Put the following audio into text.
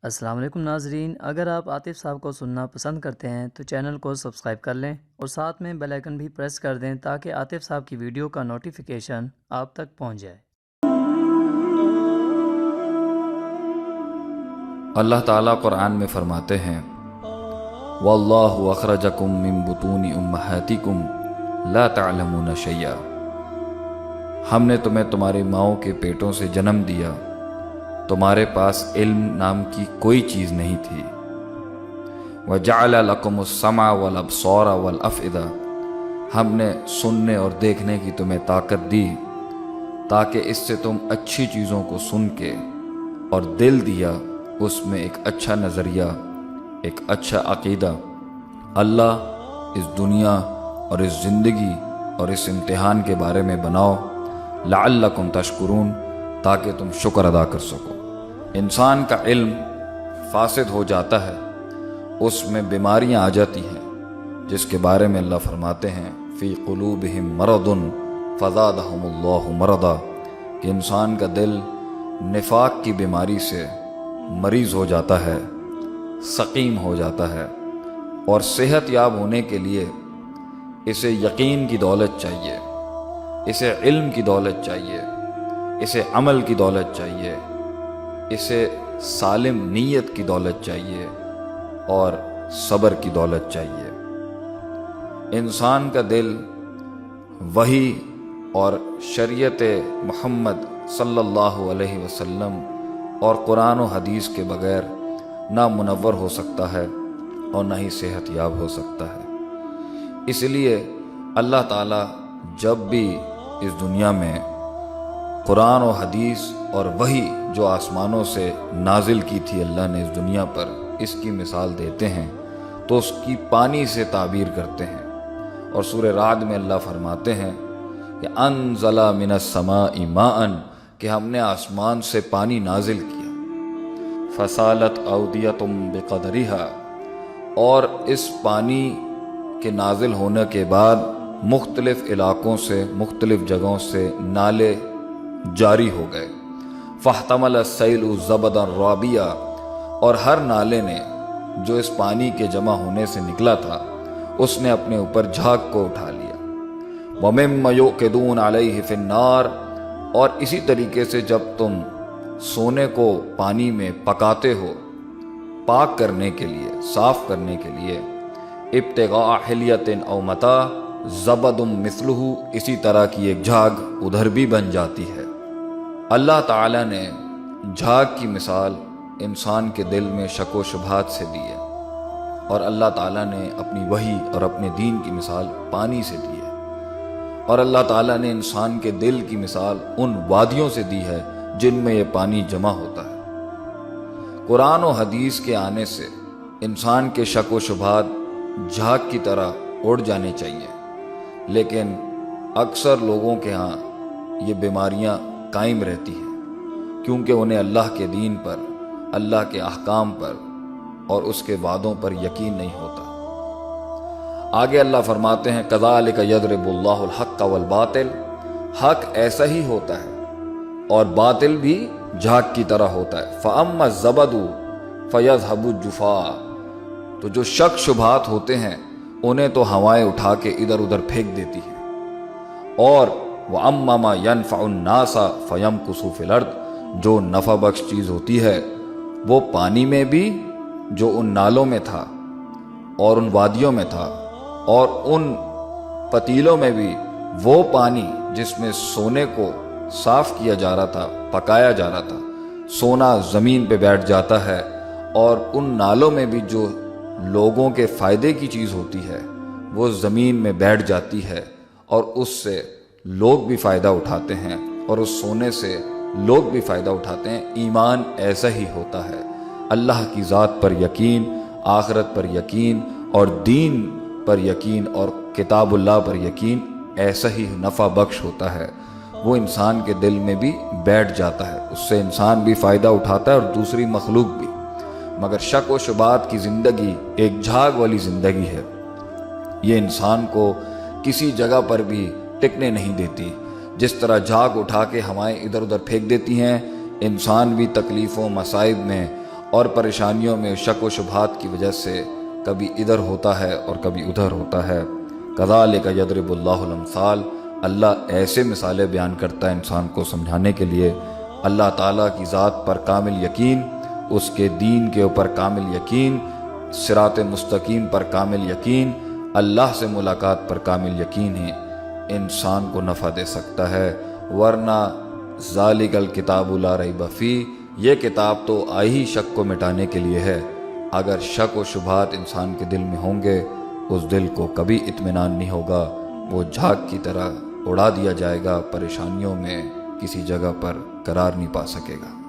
السلام علیکم ناظرین، اگر آپ عاطف صاحب کو سننا پسند کرتے ہیں تو چینل کو سبسکرائب کر لیں اور ساتھ میں بیل آئیکن بھی پریس کر دیں تاکہ عاطف صاحب کی ویڈیو کا نوٹیفیکیشن آپ تک پہنچ جائے۔ اللہ تعالیٰ قرآن میں فرماتے ہیں وَاللَّهُ أَخْرَجَكُم مِّن بُطُونِ أُمَّهَاتِكُمْ لَا تَعْلَمُونَ شَيْئًا، ہم نے تمہیں تمہاری ماؤں کے پیٹوں سے جنم دیا، تمہارے پاس علم نام کی کوئی چیز نہیں تھی۔ وَجَعَلَ لَكُمُ السَّمْعَ وَالْأَبْصَارَ وَالْأَفْئِدَةَ، ہم نے سننے اور دیکھنے کی تمہیں طاقت دی تاکہ اس سے تم اچھی چیزوں کو سن کے، اور دل دیا اس میں ایک اچھا نظریہ، ایک اچھا عقیدہ۔ اللہ اس دنیا اور اس زندگی اور اس امتحان کے بارے میں بناؤ لعلکم تشکرون، تاکہ تم شکر ادا کر سکو۔ انسان کا علم فاسد ہو جاتا ہے، اس میں بیماریاں آ جاتی ہیں، جس کے بارے میں اللہ فرماتے ہیں فی قلوبہم مرض فزادہم اللہ مرضا، کہ انسان کا دل نفاق کی بیماری سے مریض ہو جاتا ہے، سقیم ہو جاتا ہے، اور صحت یاب ہونے کے لیے اسے یقین کی دولت چاہیے، اسے علم کی دولت چاہیے، اسے عمل کی دولت چاہیے، اسے سالم نیت کی دولت چاہیے، اور صبر کی دولت چاہیے۔ انسان کا دل وحی اور شریعت محمد صلی اللہ علیہ وسلم اور قرآن و حدیث کے بغیر نہ منور ہو سکتا ہے اور نہ ہی صحت یاب ہو سکتا ہے۔ اس لیے اللہ تعالیٰ جب بھی اس دنیا میں قرآن و حدیث اور وحی جو آسمانوں سے نازل کی تھی اللہ نے اس دنیا پر، اس کی مثال دیتے ہیں تو اس کی پانی سے تعبیر کرتے ہیں، اور سورہ رعد میں اللہ فرماتے ہیں کہ انزل من السماء ماء، کہ ہم نے آسمان سے پانی نازل کیا، فسالت اودیۃ بقدرہا، اور اس پانی کے نازل ہونے کے بعد مختلف علاقوں سے، مختلف جگہوں سے نالے جاری ہو گئے، فاحتمل السیل زبدا رابیا، اور ہر نالے نے جو اس پانی کے جمع ہونے سے نکلا تھا اس نے اپنے اوپر جھاگ کو اٹھا لیا۔ وَمِمَّ يُوقِدُونَ عَلَيْهِ فِي النَّارِ، اور اسی طریقے سے جب تم سونے کو پانی میں پکاتے ہو پاک کرنے کے لیے، صاف کرنے کے لیے، ابتغاء حلیۃ او متاع زبد مثلہ، اسی طرح کی ایک جھاگ ادھر بھی بن جاتی ہے۔ اللہ تعالیٰ نے جھاگ کی مثال انسان کے دل میں شک و شبہات سے دی ہے، اور اللہ تعالیٰ نے اپنی وحی اور اپنے دین کی مثال پانی سے دی ہے، اور اللہ تعالیٰ نے انسان کے دل کی مثال ان وادیوں سے دی ہے جن میں یہ پانی جمع ہوتا ہے۔ قرآن و حدیث کے آنے سے انسان کے شک و شبہات جھاگ کی طرح اڑ جانے چاہیے، لیکن اکثر لوگوں کے ہاں یہ بیماریاں قائم رہتی ہیں، کیونکہ انہیں اللہ کے دین پر، اللہ کے احکام پر اور اس کے وعدوں پر یقین نہیں ہوتا۔ آگے اللہ فرماتے ہیں کذالک یضرب اللہ الحق والباطل، حق ایسا ہی ہوتا ہے اور باطل بھی جھاگ کی طرح ہوتا ہے۔ فَأَمَّا الزَّبَدُ فَيَذْهَبُ جُفَاءً، تو جو شک شبہات ہوتے ہیں انہیں تو ہوائیں اٹھا کے ادھر ادھر پھینک دیتی ہیں، اور وَأَمَّا مَا يَنْفَعُ النَّاسَ فَيَمْكُثُ فِي الْأَرْضِ، جو نفع بخش چیز ہوتی ہے وہ پانی میں بھی جو ان نالوں میں تھا اور ان وادیوں میں تھا، اور ان پتیلوں میں بھی وہ پانی جس میں سونے کو صاف کیا جا رہا تھا، پکایا جا رہا تھا، سونا زمین پہ بیٹھ جاتا ہے، اور ان نالوں میں بھی جو لوگوں کے فائدے کی چیز ہوتی ہے وہ زمین میں بیٹھ جاتی ہے، اور اس سے لوگ بھی فائدہ اٹھاتے ہیں، اور اس سونے سے لوگ بھی فائدہ اٹھاتے ہیں۔ ایمان ایسا ہی ہوتا ہے، اللہ کی ذات پر یقین، آخرت پر یقین، اور دین پر یقین، اور کتاب اللہ پر یقین ایسا ہی نفع بخش ہوتا ہے، وہ انسان کے دل میں بھی بیٹھ جاتا ہے، اس سے انسان بھی فائدہ اٹھاتا ہے اور دوسری مخلوق بھی۔ مگر شک و شبہات کی زندگی ایک جھاگ والی زندگی ہے، یہ انسان کو کسی جگہ پر بھی ٹکنے نہیں دیتی۔ جس طرح جھاگ اٹھا کے ہوائیں ادھر ادھر پھینک دیتی ہیں، انسان بھی تکلیفوں مصائب میں اور پریشانیوں میں شک و شبہات کی وجہ سے کبھی ادھر ہوتا ہے اور کبھی ادھر ہوتا ہے۔ کذالک یضرب اللہ الامثال، اللہ ایسے مثالیں بیان کرتا ہے انسان کو سمجھانے کے لیے۔ اللہ تعالیٰ کی ذات پر کامل یقین، اس کے دین کے اوپر کامل یقین، صراط مستقیم پر کامل یقین، اللہ سے ملاقات پر کامل یقین ہی انسان کو نفع دے سکتا ہے، ورنہ ذالک الکتاب لا ریب فیہ، یہ کتاب تو آئی ہی شک کو مٹانے کے لیے ہے۔ اگر شک و شبہات انسان کے دل میں ہوں گے، اس دل کو کبھی اطمینان نہیں ہوگا، وہ جھاگ کی طرح اڑا دیا جائے گا، پریشانیوں میں کسی جگہ پر قرار نہیں پا سکے گا۔